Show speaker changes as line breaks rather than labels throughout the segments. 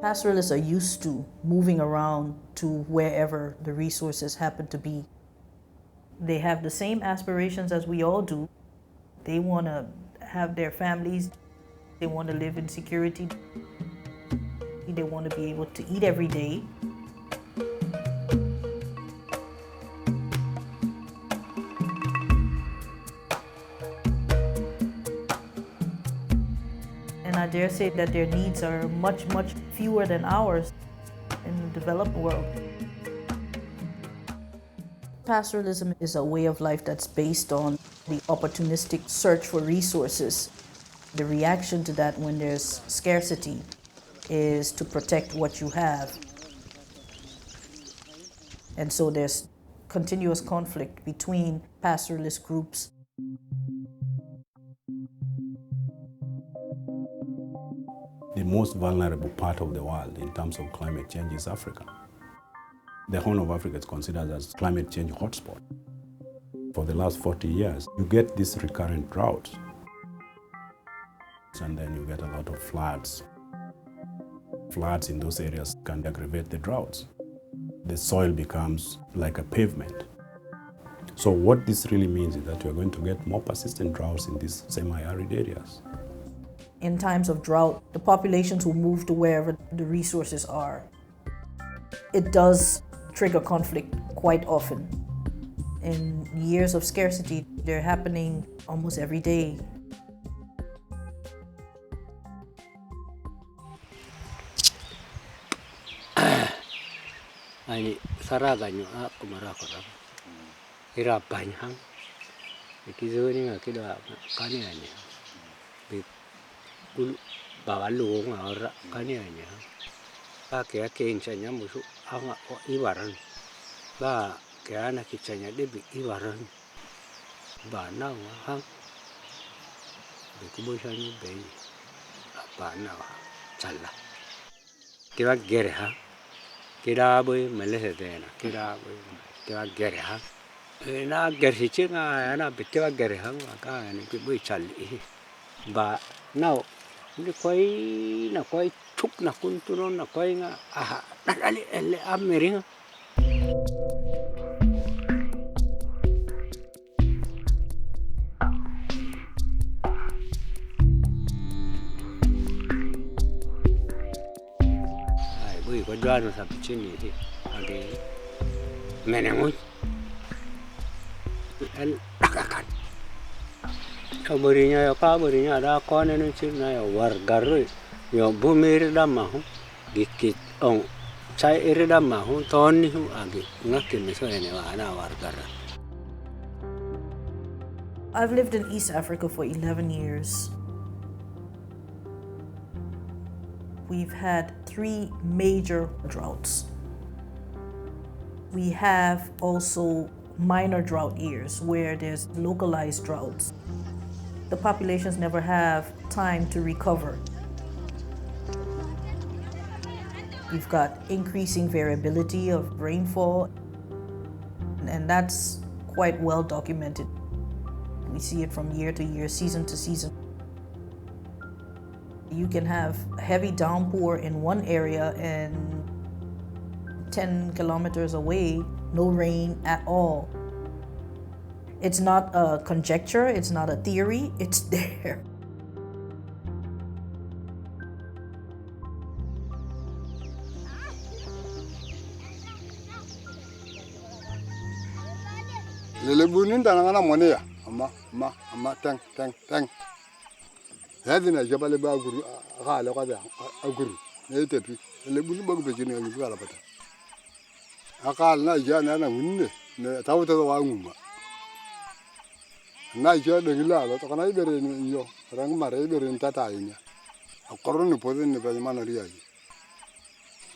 Pastoralists are used to moving around to wherever the resources happen to be. They have the same aspirations as we all do. They want to have their families. They want to live in security. They want to be able to eat every day. And I dare say that their needs are much, much fewer than ours in the developed world. Pastoralism is a way of life that's based on the opportunistic search for resources. The reaction to that when there's scarcity is to protect what you have. And so there's continuous conflict between pastoralist groups.
The most vulnerable part of the world in terms of climate change is Africa. The Horn of Africa is considered as climate change hotspot. For the last 40 years, you get these recurrent droughts, and then you get a lot of floods. Floods in those areas can aggravate the droughts. The soil becomes like a pavement. So what this really means is that we're going to get more persistent droughts in these semi-arid areas.
In times of drought, the populations will move to wherever the resources are. It does trigger conflict quite often. In years of scarcity, they're happening almost every day.
Ani saraganyo ako marakora. Irapanyang. Ikizuri nga kida kanianya. Bi kul bawalu nga ora kanianya. Kaya kenchanya musu anga iwaran. Ba kaya nakichanya debi iwaran. Ba na hang. Bi kubushanyo bei. Ba na challa. Kiwa gere ha. Kira boy melesete na kira boy kiwa gere ha. Na gere chinga na bitiwa gere ha ka ni boy challi. Ba now ni koi chuk na kuntuno na koi nga aha dali ele ameringa. Ai ko dwano sa pichini ti age menengoy el takakan kaburinya ada kone no china ya wargaru yo bumir damahu dikit on chai iridamahu toni hu age ngakin so ene ana wargara.
I've lived in East Africa for 11 years. We've had 3 major droughts. We have also minor drought years where there's localized droughts. The populations never have time to recover. We've got increasing variability of rainfall, and that's quite well documented. We see it from year to year, season to season. You can have a heavy downpour in one area and 10 kilometers away, no rain at all. It's not a conjecture, it's not a theory, it's there.
Lelebunin tanangana monia, ama tang. Hadina jabale ba guru kala ka da aguru ne tepi lebulu ba be jini ngi kala pata akal na jana na munne ne tawta wa nguma na jo de gila to kana ibere ni yo rang mare ibere tata yinya akorro ni podin ni ba mana riya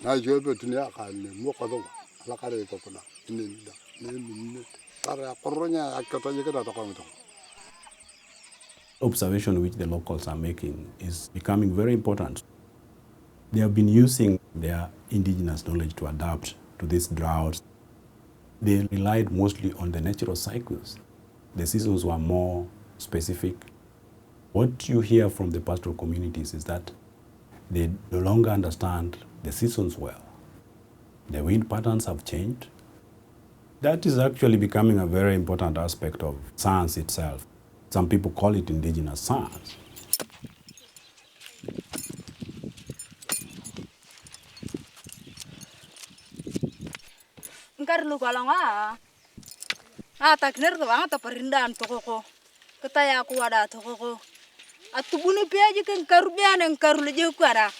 na jo be tuni akal ne mo ko do la kare ko kula ni da ne munne tara akorro nya akata jika da to ko to.
Observation which the locals are making is becoming very important. They have been using their indigenous knowledge to adapt to these droughts. They relied mostly on the natural cycles. The seasons were more specific. What you hear from the pastoral communities is that they no longer understand the seasons well. The wind patterns have changed. That is actually becoming a very important aspect of science itself. Some people call it indigenous science.
Nkarlu kalonga takner to anga perindan tokoko ketaya ku ada tokoko atubuni peji kan karubian en karule je ku ada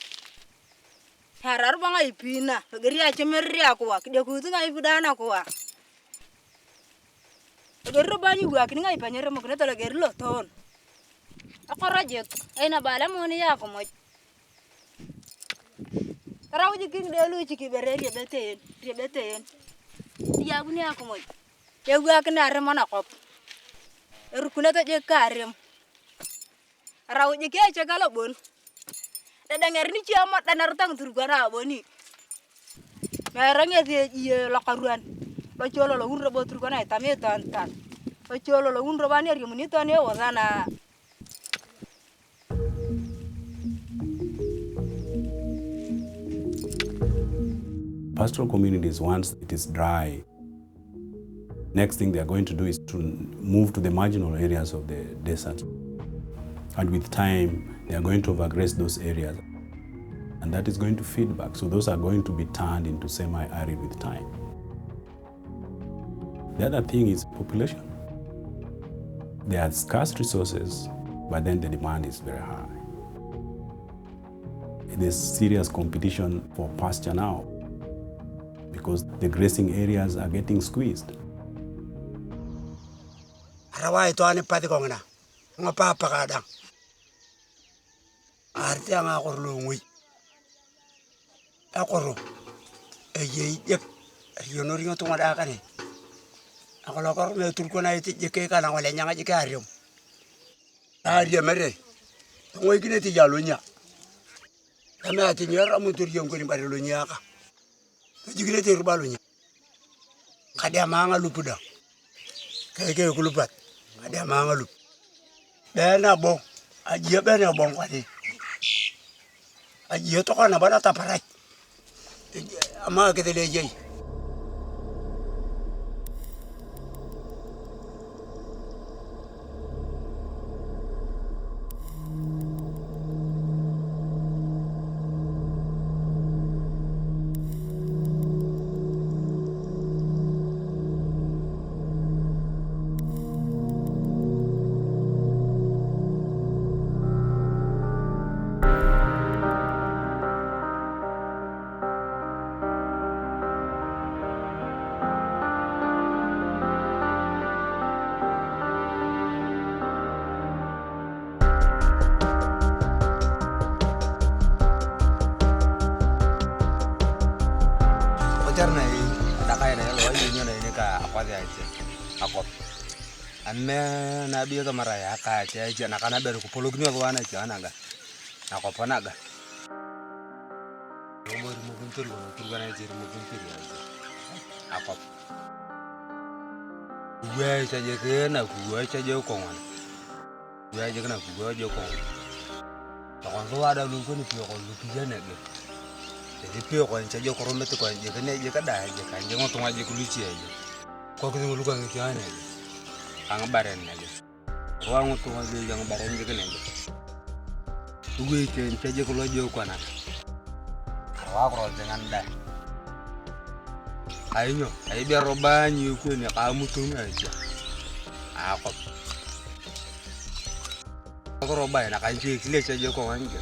harar banga ipina geria chemeria ku wa kide ku tunga ibudana ku wa gerro bani wa kini ngai panyere mo kene to gerlo ton akorajet aina bala moni ya ko mo tarawji king de lu chiki bereri beten ya buni aku mo ya gua kena arem mana kop erukuna to je karem rawu je ke cegalo bon dadang erni ciamat dan artang turgana boni merangnya ye lakaruan lo colo lo unro bo turgana tame tan lo colo lo unro bani ari muni tan e wazana
Pastoral communities, once it is dry, next thing they are going to do is to move to the marginal areas of the desert. And with time, they are going to overgraze those areas. And that is going to feed back. So those are going to be turned into semi-arid with time. The other thing is population. There are scarce resources, but then the demand is very high. There's serious competition for pasture now, because the grazing areas are getting squeezed.
Arawai to ane pati kongna, ngapa pakadang. Arti ang akorlo ngui. Akorlo, yek, yonori ng tungada ka ni. Ako lakor may tulko na iti jeke ka nang wala niya nga jeke arium. Arium mere, tungoy kiniti jalo niya. Kami ati niya ramuturium ko ni barilo niya ka. Jigile te rubalo niya. Kada mga lupuda. Kaya kulupat. Kada mga lup. Bena bong. Ajiya bena bong kwadi. Ajiya to ka na bala taparay. Ama kita lejay. Ame na biyo to maraya ka che na kana beru ko polugni wana chana ga na ko panaga mo mo guntur go turgana je mo guntur ya akop we cha je ke na ku we cha je ko wana we je na ku we je ko to ko wada lu ko ni pio ko lu pije ne ge de pio ko cha je ko rometo ko je ne je ka da je ka je ngoto je ku lu chi je ko ko lu ko ngi ana ang baren nage ruang tu ngi yang baren je kene tuwe ken teje ko lojo ko na wa ko dengan da ayo ay bi robani ko ne ka mutu ne aja ako ko robay na kan je kile je ko wange.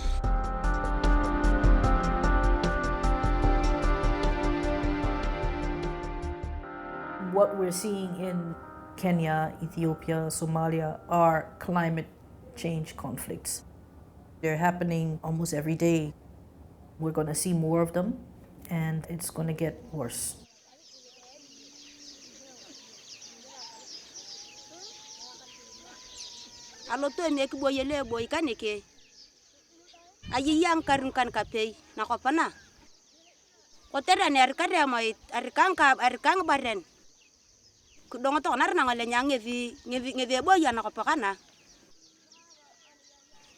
What we're seeing in Kenya, Ethiopia, Somalia are climate change conflicts. They're happening almost every day. We're going to see more of them, and it's going to get worse.
Alo to nek boyele boy kaneke ayi yang karun kan kapei na kopana kotera ne arkare mai arkang baren kudong to nar na ngale nyang ngevi boy na kopakana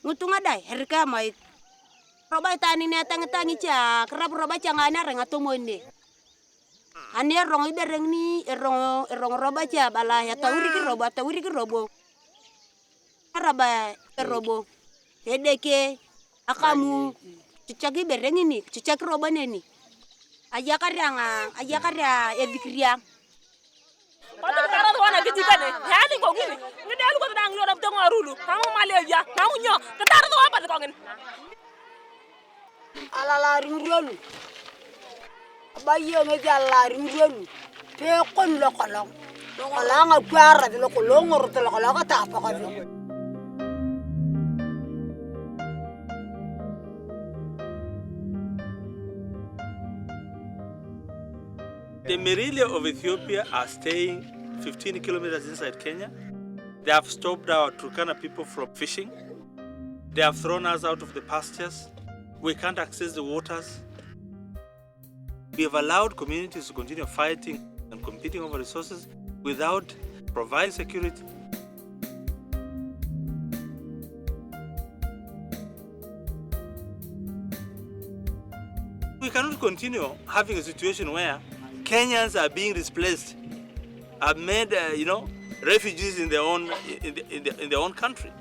ngutunga dai herka mai
Roba tani ne tangi cha krab roba changa na renga tomonde. Ane rong ibereng ni rong roba cha bala ya tawiri ki robo. Araba robo. Edeke akamu cucaki bereng ini, cucaki roba neni. Ayakaria evikria.
Kota kara wana kitikane. Yani ko gini. Ni delu ko dang lo rabto ngarulu. Kamu maleja, kamu nyo. Ketara to apa ko ngin.
Ala ringrolu. Baye me jalla ringrolu. Te kon lo kolong. Ala nga kwara de lo kolong ngor te lo kolong ta pa ko.
The Merilia of Ethiopia are staying 15 kilometers inside Kenya. They have stopped our Turkana people from fishing. They have thrown us out of the pastures. We can't access the waters. We have allowed communities to continue fighting and competing over resources without providing security. We cannot continue having a situation where Kenyans are being displaced, are made, refugees in their own country.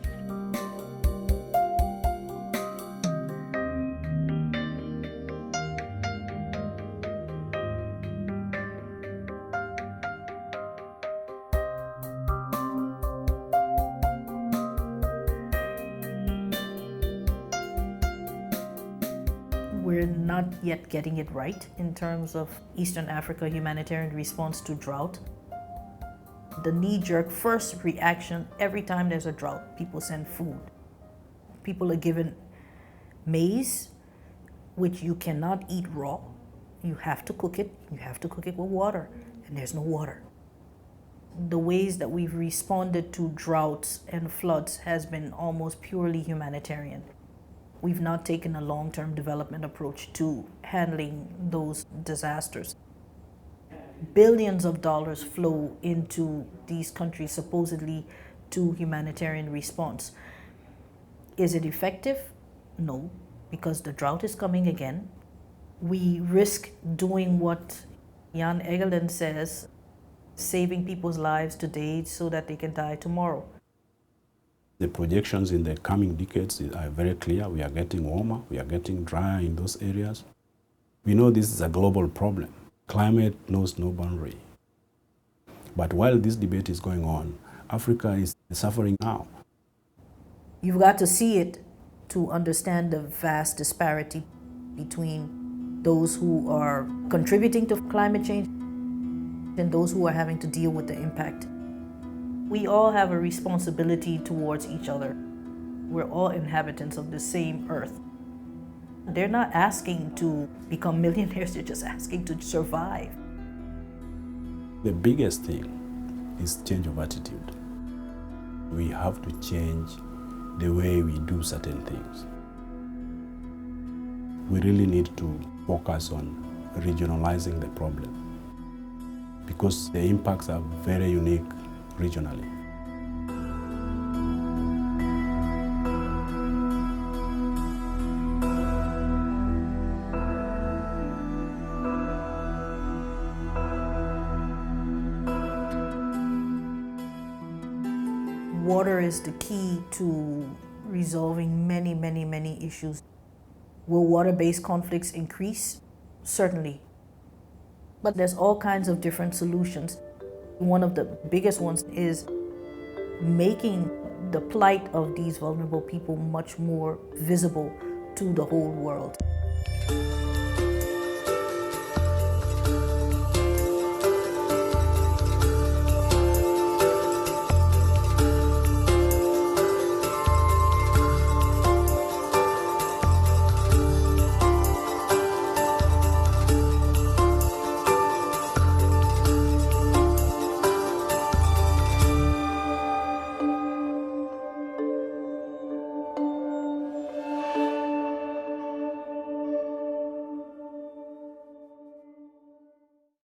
We're not yet getting it right in terms of Eastern Africa humanitarian response to drought. The knee-jerk first reaction every time there's a drought, people send food. People are given maize, which you cannot eat raw. You have to cook it. You have to cook it with water, and there's no water. The ways that we've responded to droughts and floods has been almost purely humanitarian. We've not taken a long-term development approach to handling those disasters. Billions of dollars flow into these countries supposedly to humanitarian response. Is it effective? No, because the drought is coming again. We risk doing what Jan Egeland says, saving people's lives today so that they can die tomorrow.
The projections in the coming decades are very clear. We are getting warmer, we are getting drier in those areas. We know this is a global problem. Climate knows no boundary. But while this debate is going on, Africa is suffering now.
You've got to see it to understand the vast disparity between those who are contributing to climate change and those who are having to deal with the impact. We all have a responsibility towards each other. We're all inhabitants of the same earth. They're not asking to become millionaires, they're just asking to survive.
The biggest thing is change of attitude. We have to change the way we do certain things. We really need to focus on regionalizing the problem because the impacts are very unique regionally.
Water is the key to resolving many issues. Will water-based conflicts increase? Certainly. But there's all kinds of different solutions. One of the biggest ones is making the plight of these vulnerable people much more visible to the whole world.